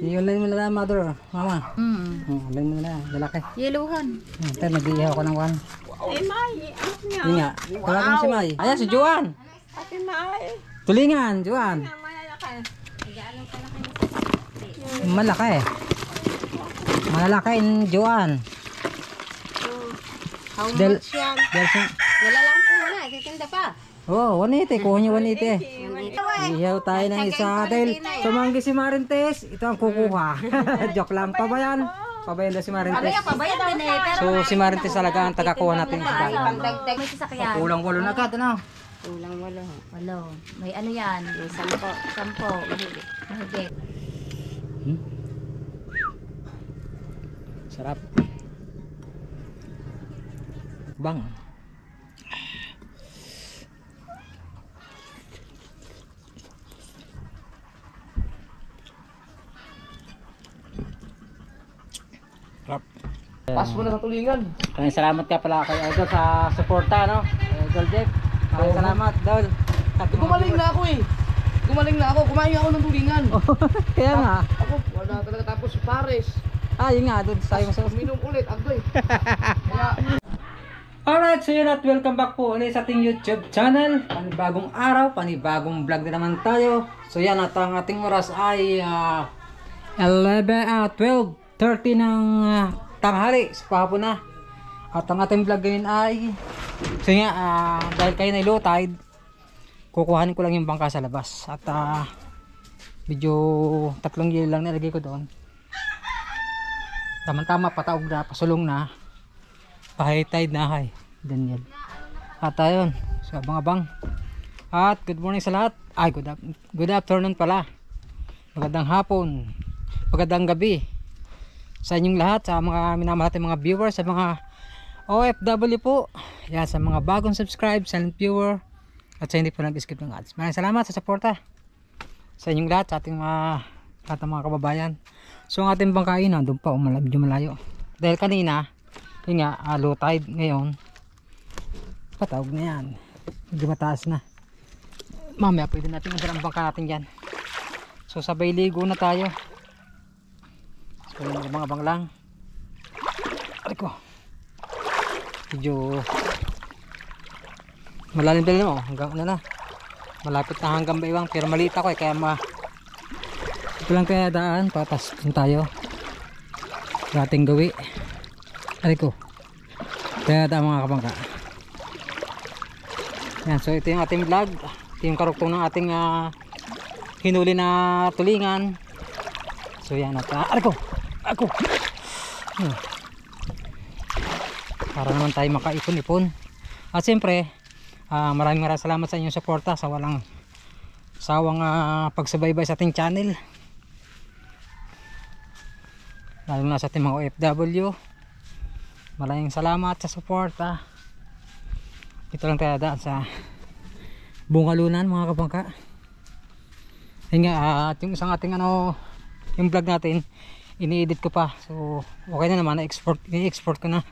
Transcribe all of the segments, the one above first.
Iulay mo na lang, mother. Mama. Ulay mo na lang, lalaki. Yeluhan. Tayo, nag-iihaw ko ng wan. Yun nga. Tawagin mo si May. Ayan, si Juan. Tulingan, Juan. Malaki. Malaki in Juan. How much yan? Wala lang po na, titinda pa. Oh, 180. Kuha niyo 180. Ihaw tayo ng isa. Dahil tumanggi si Marintes, ito ang kukuha. Joke lang. Pabayan. Pabayan daw si Marintes. Pabayan din eh. So si Marintes talaga ang tagakuha natin sa bayan. Dagdag may sasakyan. Kulang 8 na agad, ano? Kulang 8. May ano yan? 10. Mahigit. Sarap. Bang. Sarap. Pas mo na sa tulingan. Maraming salamat ka pala kay Idol sa suporta, no? Idol Jeff. Maraming salamat, Idol. Gumaling na ako eh. Gumaling na ako. Kumain ako ng tulingan. Kaya nga. Ako, wala talaga tapos Pares. Yun nga, doon tayo sa Minum ulit, agoy. Alright, so yun at welcome back po ulit sa ating YouTube channel. Panibagong araw, panibagong vlog na naman tayo. So yan at ang ating oras ay 12:30 ng tanghali sa pahapon na. At ang ating vlog ngayon ay so nga, dahil kayo na low tide, kukuhanin ko lang yung bangka sa labas. At medyo 3 yelo lang nilagay ko doon. Tama-tama, pataog na, pasulong na, pa-high tide na, hi Daniel. At ayun, so abang-abang. At good morning sa lahat. Ay, good afternoon pala. Magandang hapon, magandang gabi sa inyong lahat, sa mga minamahal natin mga viewers, sa mga OFW po, yan, sa mga bagong subscribe, silent viewer, at sa hindi po nag-skip ng ads. Maraming salamat sa suporta sa inyong lahat, sa ating mga kababayan. So ang ating bangkain nandun pa, medyo malayo. Dahil kanina, yun nga, low tide. Ngayon, patawag na yan. Medyo mataas na. Mamaya pwede natin ang bangka natin dyan. So sabay ligo na tayo. So yun, abang-abang lang. Ay ko. Medyo malalim din mo. Hanggang ano na. Malapit na hanggang baiwang. Pero maliit ako kaya ito lang kaya daan, patas tayo dating gawi. Aray ko, kaya daan mga kabangka. Yan, so ito yung ating vlog, ito yung karuktong ng ating hinuli na tulingan. So yan at aray ko, para naman tayo makaipon-ipon. At siyempre maraming salamat sa inyong suporta, sa walang sawang pagsubaybay sa ating channel, lalo na sa ating mga OFW. Maraming salamat sa suporta. Ito lang tayo daan sa Bungalunan mga kabangka. Yun nga, at yung isang ating yung vlog natin, ini-edit ko pa. So okay na naman, i-export ko na.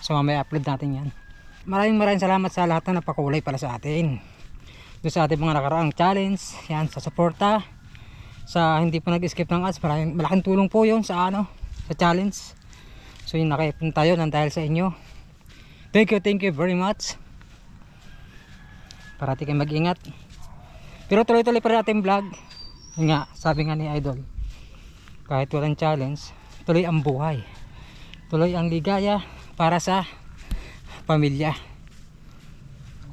So mamaya upload natin yan. Maraming salamat sa lahat na napakulay pala sa atin doon sa ating mga nakaraang challenge. Yan, sa suporta, sa hindi po nag-skip ng ads. Malaking tulong po yun sa sa challenge. So yun, nakaipon tayo nang dahil sa inyo. Thank you very much. Parati kayo mag-ingat. Pero tuloy-tuloy pa rin ating vlog. Yun nga, sabi nga ni Idol, kahit walang challenge, tuloy ang buhay, tuloy ang ligaya para sa pamilya.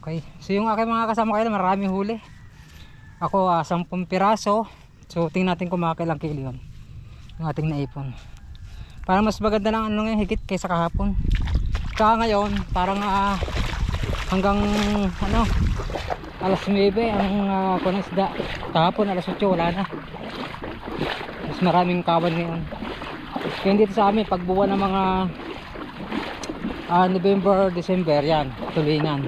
Okay, so yung aking mga kasama kayo, maraming huli. Ako 10 piraso. So tingnan natin kung makakailang kilo yun yung ating naipon, para mas maganda lang ngayon higit kaysa kahapon. Tsaka ngayon parang hanggang alas 9 ang isda. Kahapon alas 8 wala na. Mas maraming kawan ngayon. Kaya dito sa amin pagbuwan ng mga November, December, yan, tulingan.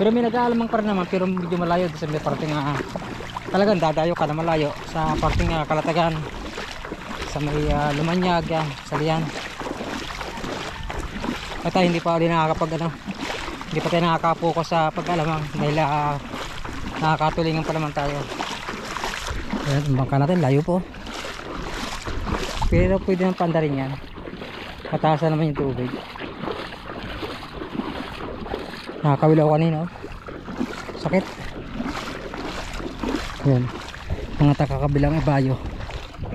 Pero may nag-aalamang pa rin naman, pero medyo malayo sa may parting talagang dadayo ka na malayo sa parting Kalatagan, sa may Lumanyag, yan, Salian. At hindi pa ulit nakakapag hindi pa tayo nakakapokus sa pag-alamang dahil nakakatulingan pa naman tayo. Ayan, ang bangka natin, layo po. Pero pwede nang pandarin yan. Mataas na naman yung tubig. Nakakawilaw kanina, oh. Sakit. Ayan, mga takakabilang ibayo.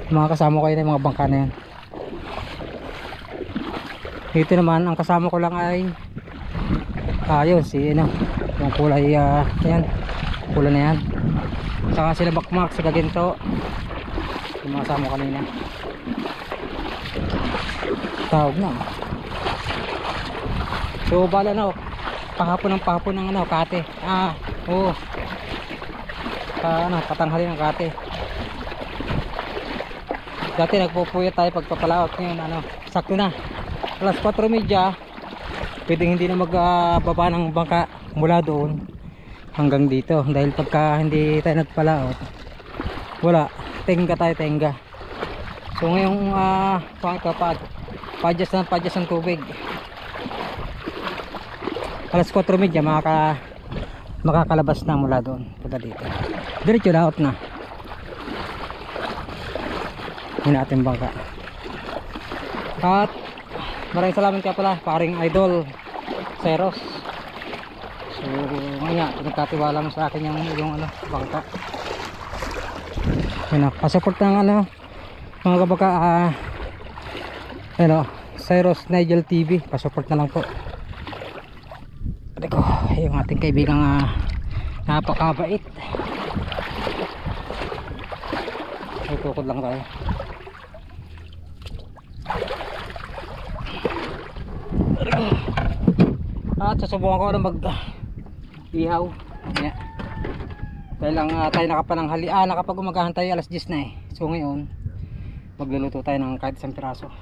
Mga kasama ko yun yung mga bangka na yan. Dito naman ang kasama ko lang ay ayun si ano, yung kulay yan, kulay na yan. Saka sila bakmak, sila ginto, yung mga kasama ko kanina. Tawag na. So bala na, pahapon ng ano, kate. Oo. Ano, patanghali ng kate. Dati nagpupuya tayo pagpapalaot, ngayon ano, sakto na. Alas 4:30, pwedeng hindi na magbaba ng bangka mula doon hanggang dito. Dahil pagka hindi tayo nagpalaot, wala, tenga tayo, tenga. So ngayong pa-adjust ng tubig. Alas 4:30, makakalabas na mula doon punta dito. Diretso laot na. Yun natin bangka. At maraming salamat ka pala paring Idol Seros. So ngayon pinagkatiwala mo sa akin yung ano, bangka. Yun, pasupport ng ano, mga kabaka, ano, Seros Nigel TV, pasupport na lang po. Ito yung ating kaibigang napakabait. Tutukod lang tayo. At susubukan ko na mag ihaw. Ayan. Dahil lang tayo nakapananghali, nakapag-umagahan tayo alas 10 na eh. So ngayon magluluto tayo ng kahit isang piraso.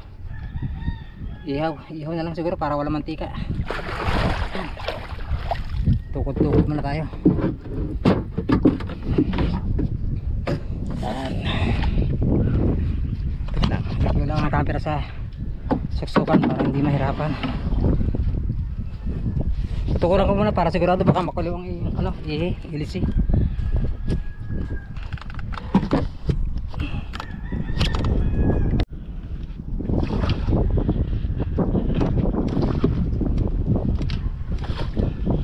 Ihaw na lang siguro para wala mantika. Tukod-tukod muna tayo. Lagyan lang ang camera sa suksukan para hindi mahirapan. Tutukuran ko muna para sigurado baka makuliw ang ano, ilisi.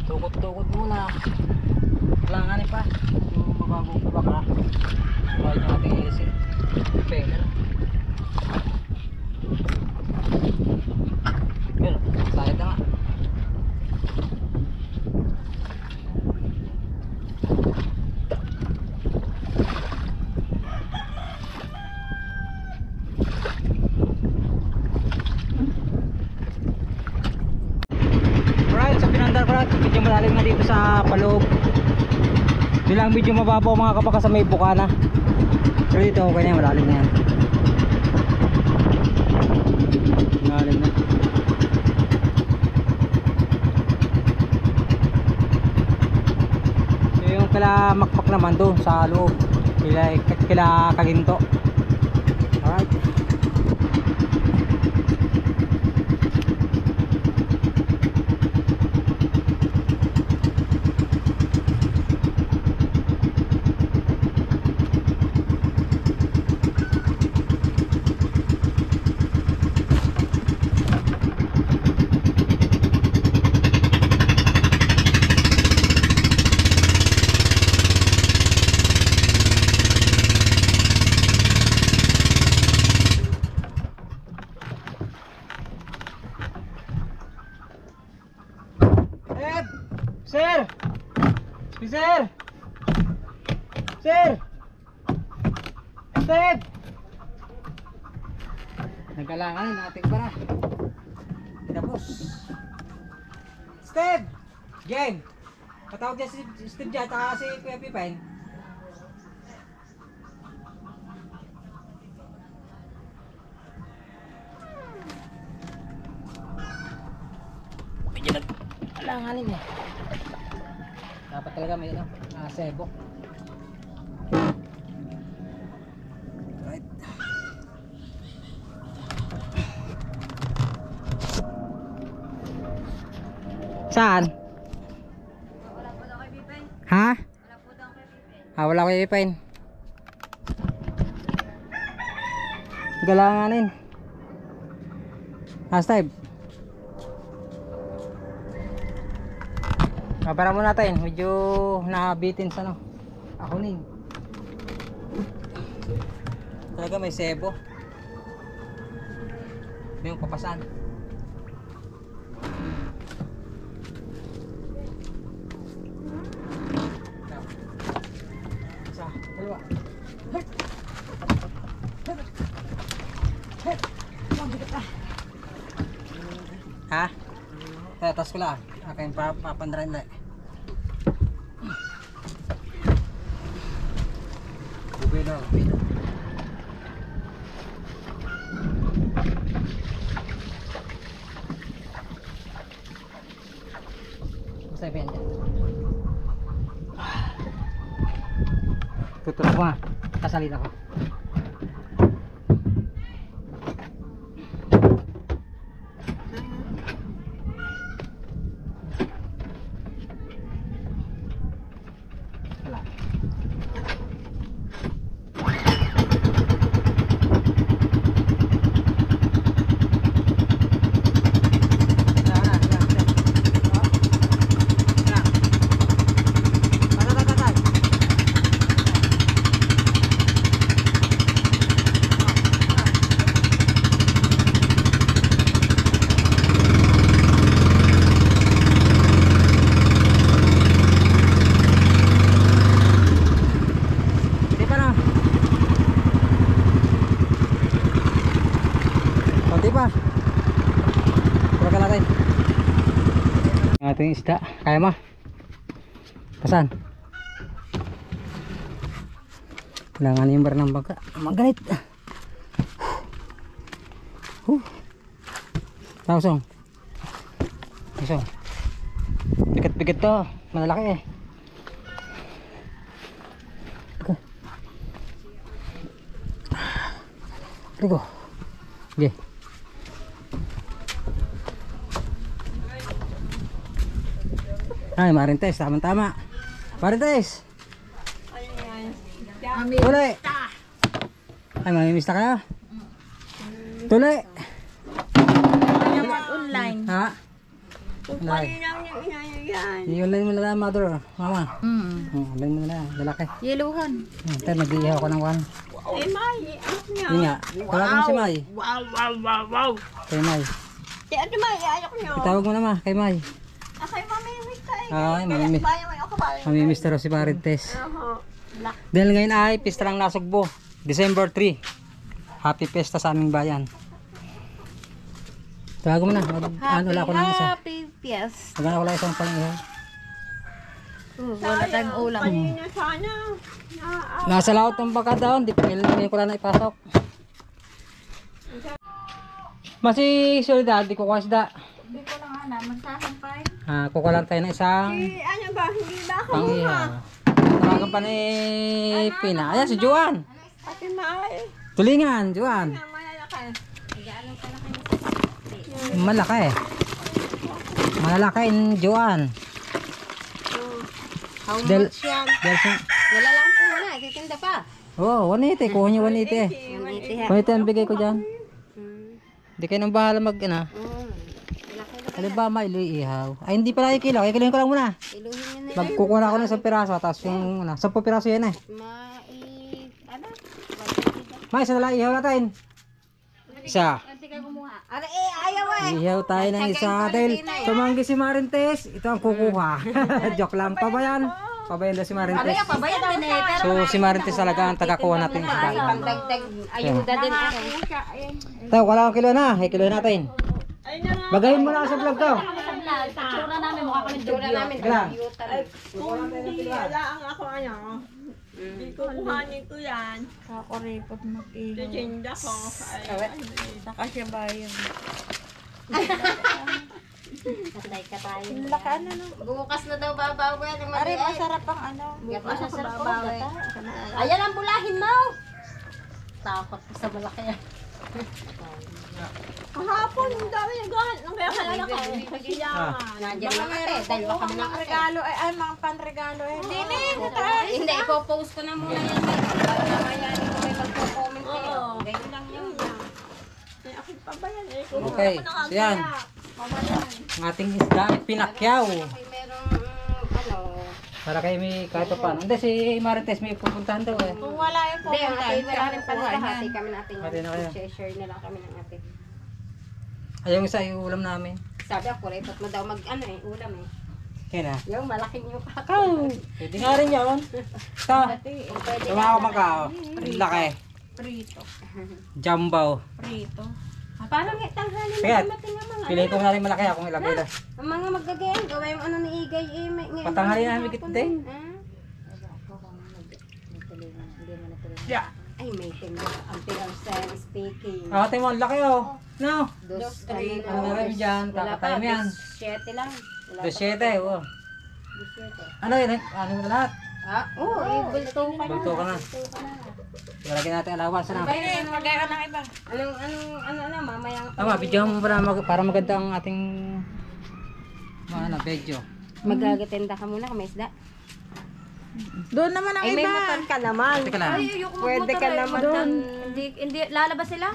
Tukod-tukod muna. Kailangan pa yung mababong baka bago yung ating ilisi. Peler. Yun, sayad na nga. Alright, sa pinandar ko natin, medyo malalim na dito sa paloob. Bilang medyo mababaw mga kabaka sa may bukana. Pero dito okay na yan, malalim na yan. Malalim na. So yung kila makpak naman doon sa loob, kila kaginto. Alright. Sir! Sir! Sir! Sir! Nagalangan natin para. Tapos. Steve! Game! Patawag niya si Steve dyan, taka si Kuya Pipen. Medyo nagalanganin eh. Dapat talaga may ano, sebo. Right. Saan? Wala po daw kay Pipen. Ha? Wala po daw kay Pipen. Wala ko ipin. Galanganin. Hashtag. Para muna natin, medyo nabitin sa ano. Ahonin. Talaga may sebo. May yung papasan. Isa, dalawa. Ha? Kaya tas ko lang. Akin papandaran lang. Bubay na. Basta yan dyan. Tutulog ko nga. Kasalit ako. Wala. Konti pa. Pura ka natin. Ang ating isda. Kaya mo? Pasan? Kailangan yung bar ng bangka. Magalit. Tausong. Tausong. Bigat-bigat to. Malalaki eh. Rigo. Okay. Ay, Marintes, tama-tama. Marintes! Tuloy! Ay, mamimiss na kayo? Tuloy! Online. Ha? Online. I-online mo na lang, mother. Mama. Online mo na lang, lalaki. Yeluhan. Tayo, mag-iihaw ko ng one. Eh, May, anak niya. Yun nga, tawagin mo si May. Wow. Kay May. Si Ate May, ayok niyo. Itawag mo naman, kay May. Akay mamimik ka eh. Ay, mamimiss. Bayan mo ako ba? Mamimiss na raw si Marintes. Oho. Dahil ngayon ay pista ng Nasugbo, December 3. Happy Pesta sa aming bayan. Tawag mo na, ano wala ko ng isa. Happy Pies. Magana ko lang isang pangihaw. Wala tayong ulam. Kanina sana. Nasa laot ng baka doon, di ngayon ko lang na ipasok. Masi Soledad, di ko kwasda. Hindi ko lang naman sasampay. Kukuha lang tayo ng isang Ano ba? Hindi ba ako pangihaw. Tawagan pa ni Pina. Ayan si Juan. Ate May. Tulingan, Juan. Malalaki. Malaki. Malalaki in Juan. How Del- much yan? Delson. Wala lang po na. Titinda pa. Oh, 180. Kuha niyo 180. 180 ha. 180 ang bigay ko dyan. Hindi kayo nang bahala mag ano. Ano ba mailoy ihaw? Ay hindi pala ikilo. Ikilohin ko lang muna. Iluhin nyo na. Magkukuha ako ng isang piraso. Tapos yung 10 piraso yan eh. Ano? May isa na lang ihaw natin. Isa. Hindi ka kumuha. Ano eh, ayaw eh. Ihaw tayo ng isa. Dahil tumanggi si Marintes. Ito ang kukuha. Joke lang. Pabayan. Pabayan daw si Marintes. Pabayad din eh. Pero So si Marintes talaga ang tagakuha natin. pangdagdag ayuda din ako. Tayo, wala akong kilo na. Ikilohin natin. Ay na nga. Bagayin mo na sa vlog ko. Tsura namin mukha kami tsura namin. Sige lang. Kung hindi wala ang ako ano. Hindi ko kuhanin ko yan. Ako repot mag-ihaw. Titinda ko. Ay, Saka siya bayan. Katay ka tayo. laka ano no. Bukas na daw babaw yan. Ari, masarap ang ano. Bukas na babaw. Ayan ang bulahin mo. Takot ko sa malaki yan. Kahapon, ang dami ng gahan. Ang kaya kaya ko. Nandiyan lang ate. Dahil baka mo lang ate. Regalo ay mga panregalo eh. Hindi na yun. Hindi, ipopost ko na muna yan. Para mamaya ko may magpo-comment kayo. Ganyan lang yun. Okay, so yan. Ang ating isda ay pinakyaw. May merong, Para kayo may kahit pa paano. Hindi, si Marites may pupuntahan daw eh. Kung wala yung Hindi, ang ate, wala rin pala kuhain hati kami natin. Hati na kayo. Share na lang kami ng ate. Ay, yung isa yung ulam namin. Sabi ako, repot mo daw ulam eh. Yan na. Yung malaking yung kakao. Pwede nga rin yun. Ito. Pwede Yung mga kamakao. Laki. prito. Jumbo. Prito. Parang tanghali na Kaya, dumating ang mga piliin ko na rin malaki akong ilagay na. ang mga magagayang gawa yung ni Igay Patanghali na higit din. Yeah. Ay, may timba. Ang pinag speaking. Ate mo, ang laki oh. No. Dos, Ano na rin dyan? Kakatay mo yan. 7 lang. Wala Dos pa. siyete, oh. 17. Ano yun? Ano mo na lahat? Oo, bulto ka na. Bulto ka na. Lagyan natin alawas na. Ay, magkaya ka ng iba. Ano, mamaya. Tama, video mo para maganda ang ating video. Magagatenda ka muna kung may isda. Doon naman ang Ay, may motor ka naman. Teka lang. Pwede ka naman doon. Hindi lalabas sila?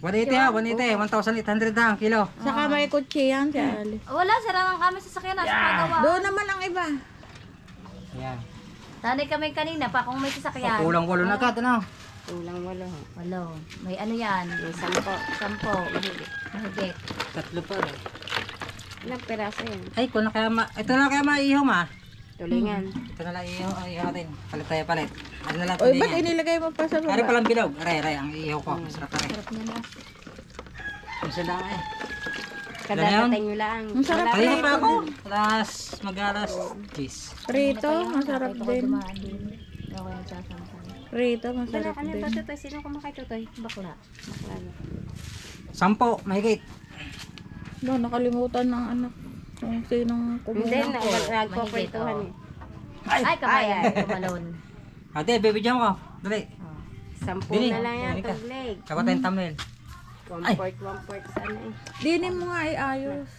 180 ha, 180. 1,800 na ang kilo. Saka may kutsi yan si Ali. Wala, sira ng aming sasakyan nasa pagawa. Doon naman ang iba. Ayan. Tanay kami kanina pa kung may sasakyan. Kulang 8 na agad, ano? Kulang 8. Walo. May ano yan? May 10. 10. Mahigit. Tatlo pa rin. Ilang peraso yan? Ay, ito na kaya maiihaw ma. Tulingan. Ito na lang iihaw natin. Palit tayo palit. Ano na lang Oy, ba't tudingan. inilagay mo pa sa Ari baba? palang bilog. Aray, ang iihaw ko. Masarap na rin. Sarap niya na. Isa lang eh. Kadadatay nyo lang. Ang sarap Kanina pa prito. ako. Mag-alas 10. Prito, masarap Ito ko din. dumaan din. Ako yung nagsasampay. Prito, Wala, masarap ano din. ba tutoy? Sino kumakain tutoy? Bakla. Bakla na. 10, mahigit. No, nakalimutan ng anak. Kung sinong Hindi, kumuha. nagpo-prituhan eh. Ay, kabayan. Kumalon. Ate, bibigyan ko. Dali. 10 Dili. na lang yan, Dili ka. tagleg. Kapag tayong thumbnail. 1/4 sa ano eh. Dinin mo nga ay ayos.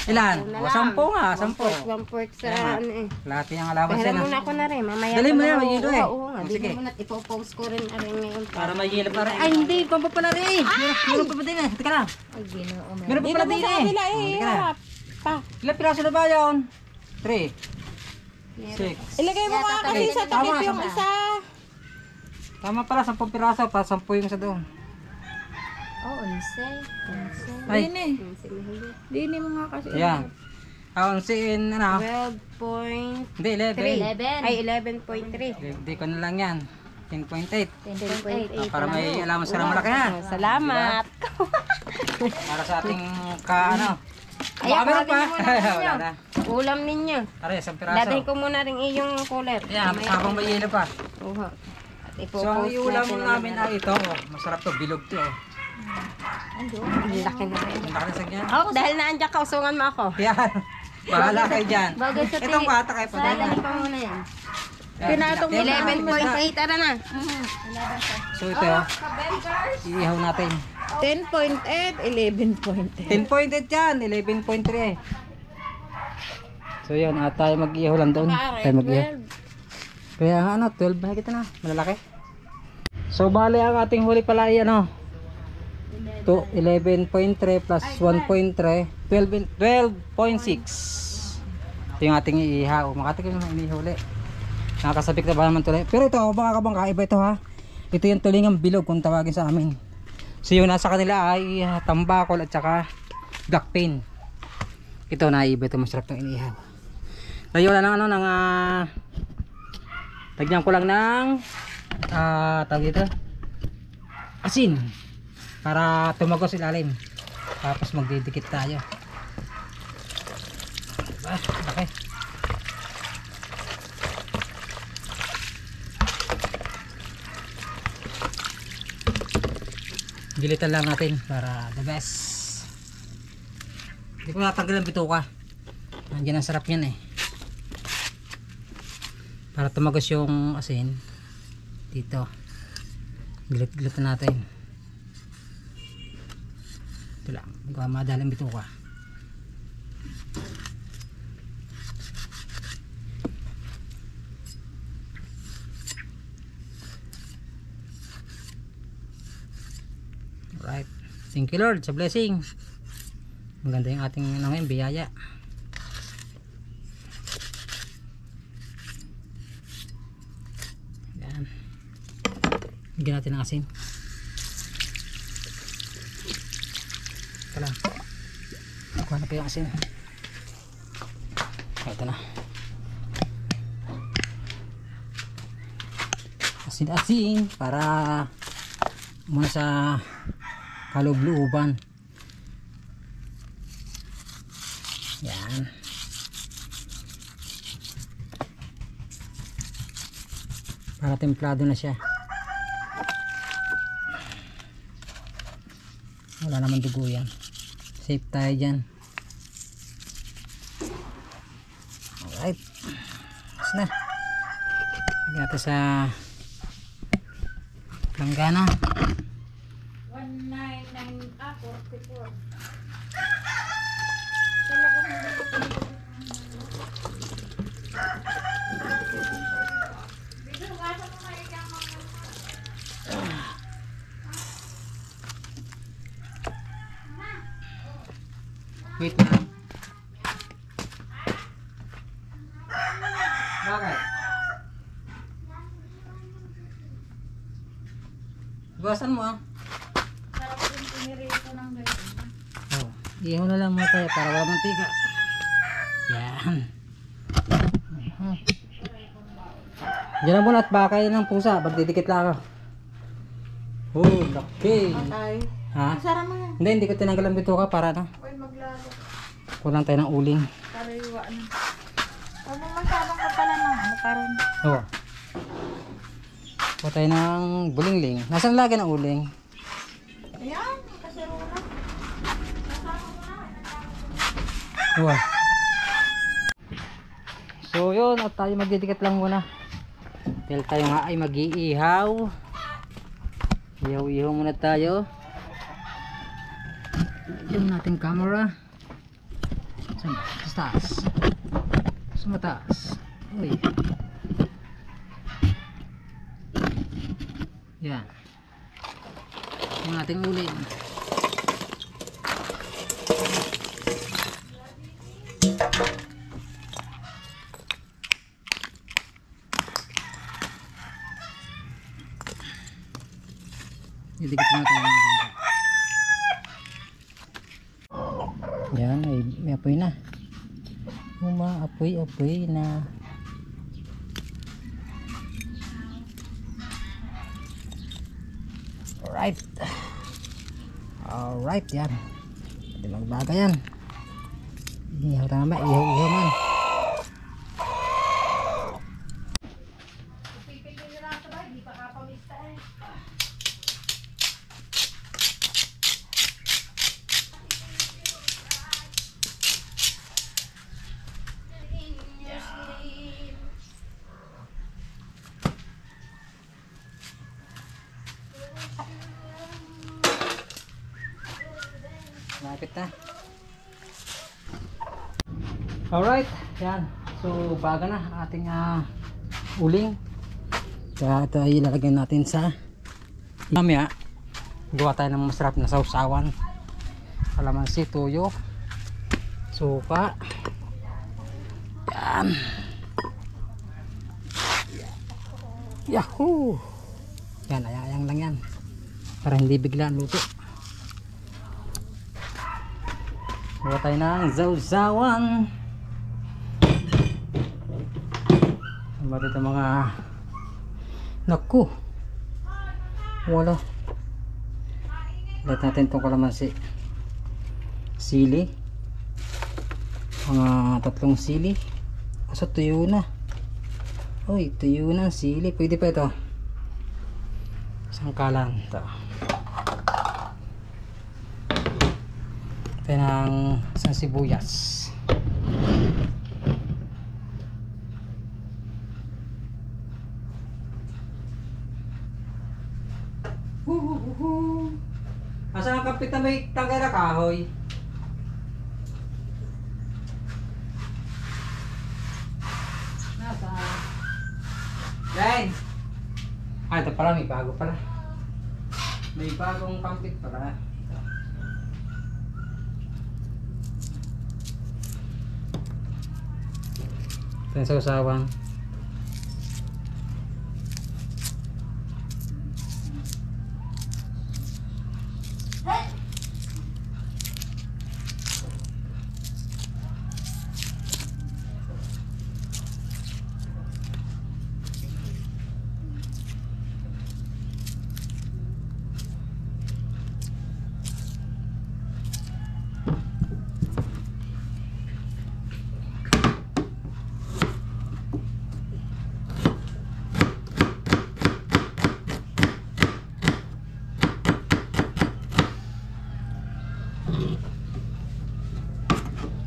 Ilan? Na O, lang. 10 nga. 10. 1/4 sa Tama. ano eh. Lahat yung alawas Pahiram yan. muna ako na rin. Mamaya Dali ko mo na yan, ako. may hilo eh. Oo nga, O, dili sige. mo na. Ipopost ko rin rin ngayon. Para may hilap na rin. Ay, hindi. Pampa pala rin. Meron pa ba din eh? Teka lang. Ay, ginoo. Meron pa pala din eh. Kabila eh, Teka lang. harap. Pa. Ilang piraso na ba yun? 3. 6. Ilagay mo nga kasi sa takip Tama, yung isa. Tama pala, 10 piraso. Para 10 yung isa doon. Oh, 11. 11. Ay, Dini. Dini mo nga kasi. ayan. Ang sin, ano? 12.3. Hindi, 11. 11. Ay, 11.3. Hindi ko na lang yan. 10.8. 10.8. Para may allowance ka na malaki ha. Salamat. Para sa ating ano. Ay, Baka meron pa. kuhanin mo muna Wala na. Ulam ninyo. Tara, 10 piraso. Dadalhin ko muna rin iyong cooler. Ayan, habang may yelo pa. Uha. At So, ipopost ang iulam natin ang namin ay ito. Oh, masarap to, bilog to. Oh. Ang laki na rin. Ang laki na sagyan. Oh, dahil naandyan ka, usungan mo ako. Yan. Bahala kayo dyan. Bagay sa Itong bata kayo pa. Dadalhin ko muna yan. Pinatong mo 11.8, tara na. So ito, iihaw natin. 10.8, 11.8. 10.8 yan, 11.3 eh. So yun, tayo mag-ihaw lang doon. Tayo mag-ihaw. Kaya nga ano, 12 na kita na, malalaki. So bali ang ating huli pala ay ano, 11.3 plus 1.3, 12.6. Ito yung ating iihaw. Makatikim na inihuli. Nakakasabik na ba naman tuloy. Pero ito, baka kabang kaiba ito ha. Ito yung tulingang bilog kung tawagin sa amin. So yung nasa kanila ay tambakol at saka black pin. Ito naiba ito, masarap itong inihaw. Tayo na ng ano, ng tagyan ko lang ng tawag ito, asin para tumagos ilalim. Tapos magdidikit tayo. Okay. Gilitan lang natin para the best. Hindi ko natanggal ang bituka. Nandiyan ang sarap yan eh. Para tumagos yung asin dito. Gilit-gilitan natin. Ito lang. Hindi ko madalang bituka. Alright. Thank you Lord sa blessing. Maganda yung ating ngayon, biyaya. Yan. Bigyan natin ng asin. Ito lang. Kuha na pa yung asin. Ito na. Asin-asin para muna sa kaloob-looban. Yan. Para templado na siya. Wala naman dugo yan. Safe tayo dyan. Alright. Tapos na. Lagyan natin sa langgana. 199 44. Wait na. Bakit? Bawasan mo ah. Oh, ihaw na lang mo tayo para wala mantika. Yan. Diyan na muna at baka yun ng pusa. Magdidikit lang ako. Oh, okay. Ay. Ha? Sara mo yan. Hindi ko tinanggal ang bituka para na. Uy, maglalo. Kulang tayo ng uling. Kariwa na. Huwag mo masyadong kapala ng ano parang. Oo. Kuha tayo ng bulingling. Nasaan lagi ng uling? Ayan, kasirula. Oo. So yun, at tayo magdidikit lang muna. Dahil tayo nga ay mag-iihaw. Ihaw-ihaw muna tayo. Yung nating camera. Sa taas. Sa mataas. Uy. Yan. Yung ating uling. Idikit mo tayo. Yan, ay may apoy na. Umaapoy-apoy na. Alright. Alright, yan. Hindi magbaga yan. Ihaw tama, ihaw man. Lapit na. Alright, yan. So baga na ating uling. Kaya ito ay ilalagay natin sa mamaya. Gawa tayo ng masarap na sausawan. Kalamansi, tuyo, suka. Yan. Yahoo! Yan, ayayang lang yan. Para hindi biglaan luto. Gawa tayo ng sausawan. Ano ba dito mga... Naku! Wala. Lahat natin itong kalamansi. Sili. Mga 3 sili. Asa tuyo na. Uy, tuyo na sili. Pwede pa ito. Sangkalan. Ito. Ito ng isang sibuyas. Asa ang kapit na may tangay na kahoy? Nasa? Len! Ah, ito pala, may bago pala. May bagong pampit pala. Ito yung sausawan.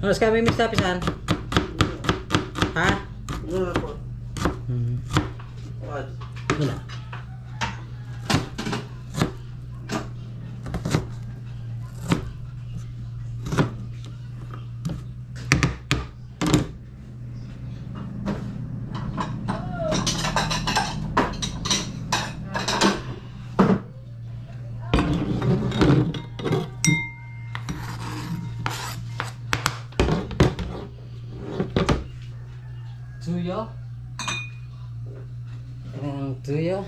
Mas kami Mr. Pisan? Ha? Ano po? What? Wala. Tuyo. Ang tuyo.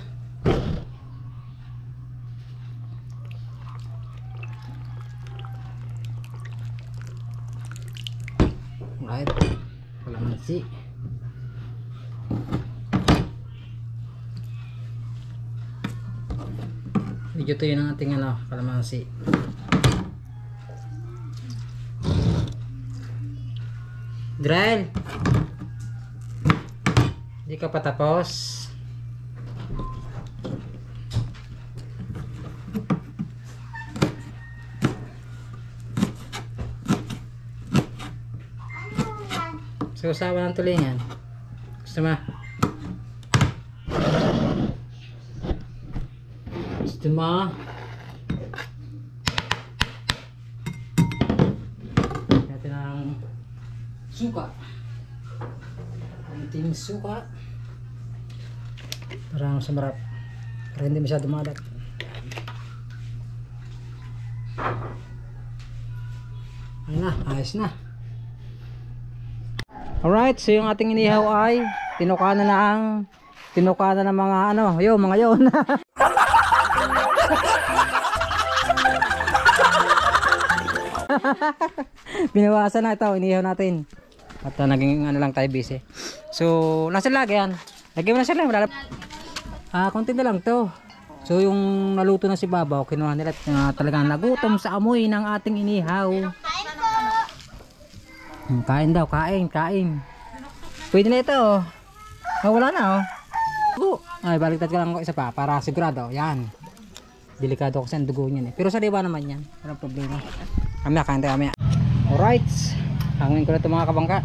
Right. Kalamansi. Medyo tuyo ng ating kalamansi. Drill. Hindi ka pa tapos. So, usawa ng tulingan. Gusto mo? Gusto mo? Natin ang suka. Konting suka. Para sumarap. Para hindi masyado malat. Ayun na, ayos na. Alright, so yung ating inihaw ay tinukanan ng mga mga yon. Binawasan na ito, inihaw natin. At naging lang tayo busy. So, nasa lagi yan. Lagyan mo na sila, konti na lang to. So yung naluto na si Babaw, kinuha nila at talagang nagutom sa amoy ng ating inihaw. Kain daw, kain. Pwede na ito oh. Wala na oh. Ay, baliktad ka lang ako isa pa para sigurado. Yan. Delikado kasi ang dugo niyan eh. Pero sa diba naman yan. Walang problema. Kamaya, kain tayo kamaya. Alright. Hangin ko na ito mga kabangka.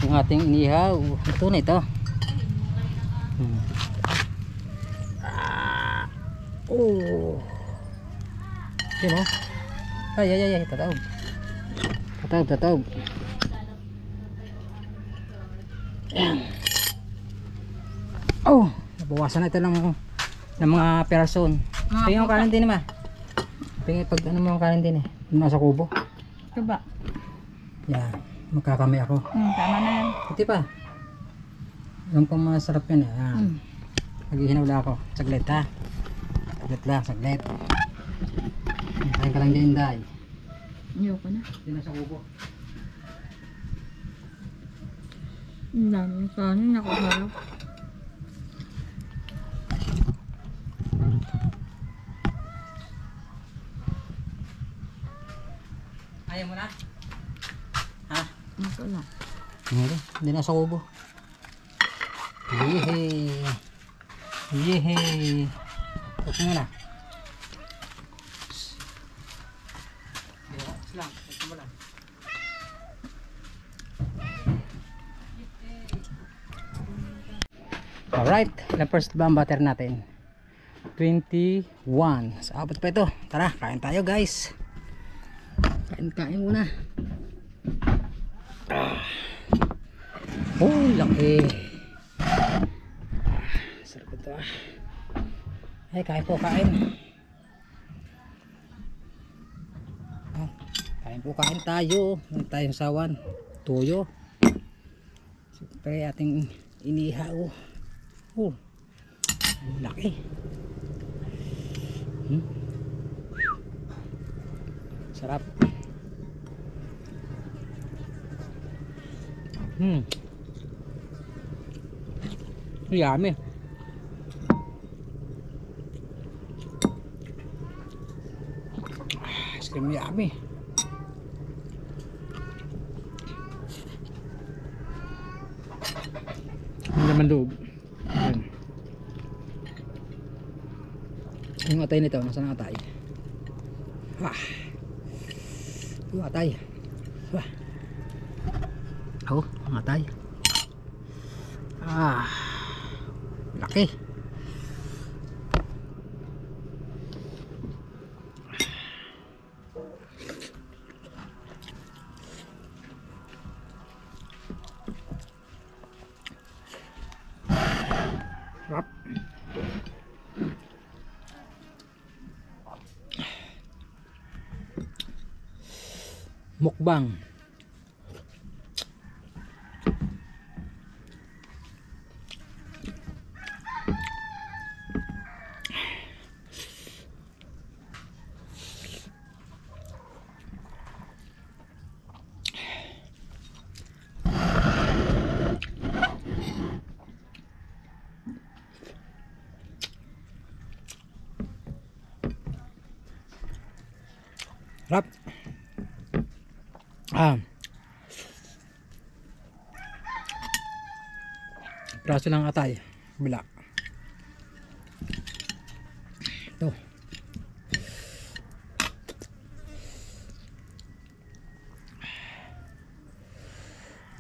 Yung ating inihaw. Ito na ito. Oh. Yun oh. Ay. Tatawag. Ayan. Oh. Nabawasan na ito ng mga person. Tingin mo kanin din ma. Tingin pag mo kanin din eh. Nasa kubo. Ito ba? Yan. Magkakamay ako. Tama na yan. Ito pa. Yung pang masarap yan eh. Ayan. Maghihinawla ako. Saglit ha. Saglit. Kain ka lang din day. Ayoko na. Hindi na sa kubo. Ang dami yung kanin. Nakasarap. Ayaw mo na? Ha? Ito na. Hindi na sa kubo. Yehey. Tapos mo na. Alright, ilang first ba ang butter natin? 21. So, abot pa ito. Tara, kain tayo guys. Kain muna. Oh, laki. Sarap ito ah. Ay, kain. Kain po, kain tayo. Meron tayong sawan. Tuyo. Siyempre ating inihaw. Oh. Ang laki. Sarap. Yummy. Ice cream yummy. Hindi naman loob. Ayan. Yung atay nito, nasaan ang atay? Yung atay. Ang atay. Laki. Sarap. Mukbang. Sarap. Praso lang atay. Bila. Ito.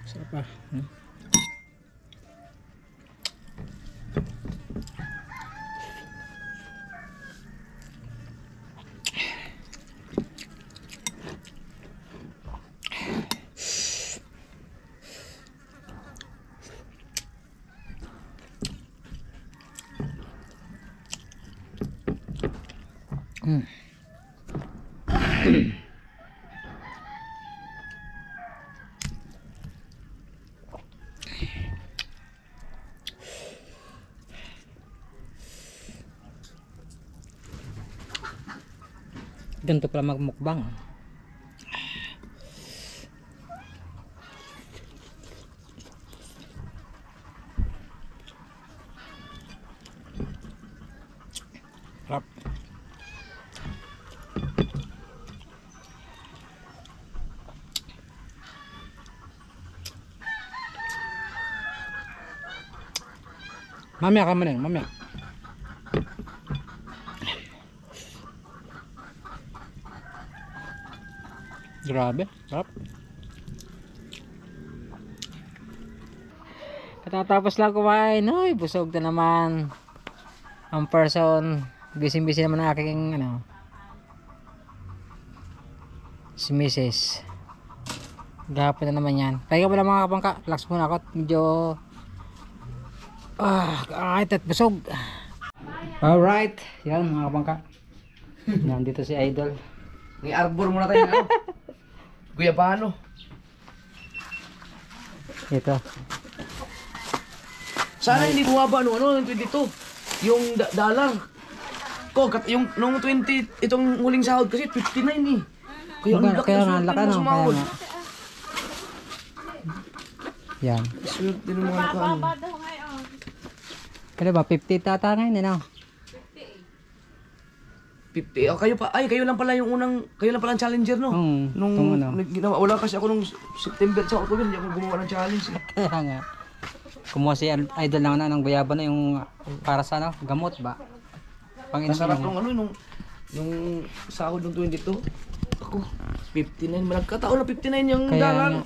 Sarap pa. Ganito pala magmukbang. Sarap. Mamaya ka man mamaya. Grabe, sarap. Katatapos lang kumain, uy, busog na naman. Ang person, busy-busy naman ang aking, si Mrs. Gahapon na naman yan. Kaya mo lang mga kabangka, relax muna ako at medyo, kahit at busog. Alright, yan mga kabangka. Nandito si Idol. May arbor muna tayo na. Guyabano. Ito. Sana hindi bumaba yung 22. Yung dalang. Yung nung 20, itong huling sahod kasi 59 eh. Kaya ang laki Kaya na nga, laki no, kaya nga. Yan. Swerte ng mga nakaano. Kaya ba, 50 tata ngayon, 50. Oh, kayo lang pala yung kayo lang pala ang challenger, no? Nung ginawa, wala kasi ako nung September sa October, hindi ako gumawa ng challenge. Kaya nga. Kumuha si Idol na ng bayaba na yung para sa gamot ba? Masarap nung sahod ng 22. Ako, 59. Malagkataon na 59 yung dalang.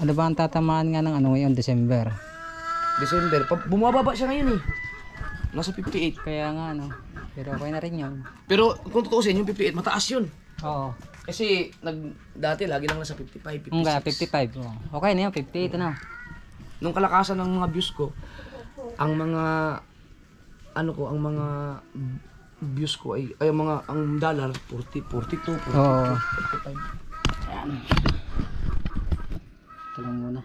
Ano ba ang tatamaan nga ng ngayon, December? Bumababa siya ngayon eh. Nasa 58. Kaya nga, Pero okay na rin yun. Pero kung tutuusin, yung 58, mataas yun. Oo. Kasi dati lagi lang nasa 55, 56. Nga, 55. Oh. Okay na yun, 58 na. Nung kalakasan ng mga views ko, ang mga views ko ang dollar 40, 42, 45. Ayan. Ito lang muna.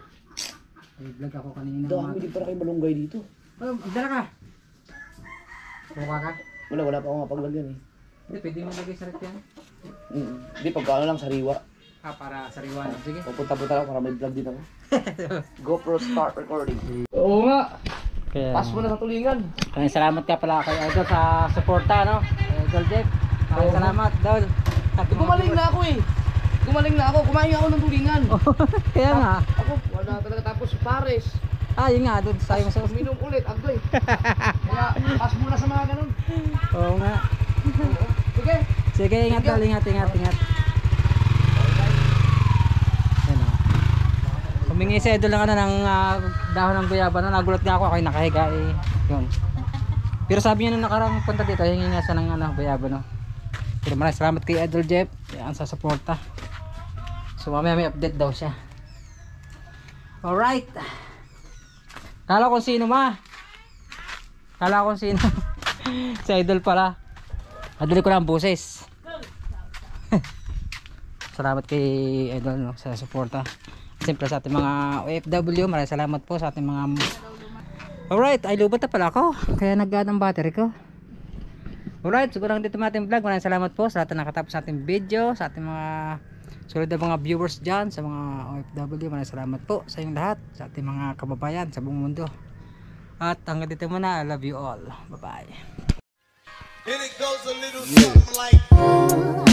May vlog ako kanina. Dami di para kayo malunggay dito. Oh, magdala ka. Kuha ka? Wala pa ako mapaglagyan eh. Hindi, pwede mo lagay sa rep yan. Hindi, pagkaano lang sariwa. Ah, para sariwan. Sige. Pupunta lang para may vlog din ako. GoPro start recording. Oo nga. Kaya, Pass mo na sa tulingan. maraming salamat ka pala kay Idol sa suporta, no? Kay Idol Jeff. Maraming salamat, Idol. Gumaling na ako eh. Kumain ako ng tulingan. Kaya nga. Ako, wala talaga tapos pares. Ah, yun nga, doon tayo sa... Uminom ulit, agoy. Kaya, pass mo na sa mga ganun. Oo nga. Sige. Sige, ingat Idol, ingat. Yan o. Humingi si Idol ng dahon ng guyaba, no? Nagulat nga ako, ako'y nakahiga eh. Yun. Pero sabi niya nung nakarang punta dito, hingi nga siya ng guyaba, no? Pero maraming salamat kay Idol Jeff. Yan sa suporta. So mamaya may update daw siya. Alright. Kala ko sino si Idol pala. Nadali ko lang ang boses. Salamat kay Idol, no, sa suporta. Siyempre sa ating mga OFW, maraming salamat po sa ating mga... Alright, ay lubat na pala ako. Kaya nag-add ang battery ko. Alright, siguro lang dito ating vlog. Maraming salamat po sa lahat na nakatapos sa ating video, sa ating mga sulit na mga viewers dyan, sa mga OFW. Maraming salamat po sa inyong lahat, sa ating mga kababayan sa buong mundo. At hanggang dito muna, I love you all. Bye bye. And it goes a little something like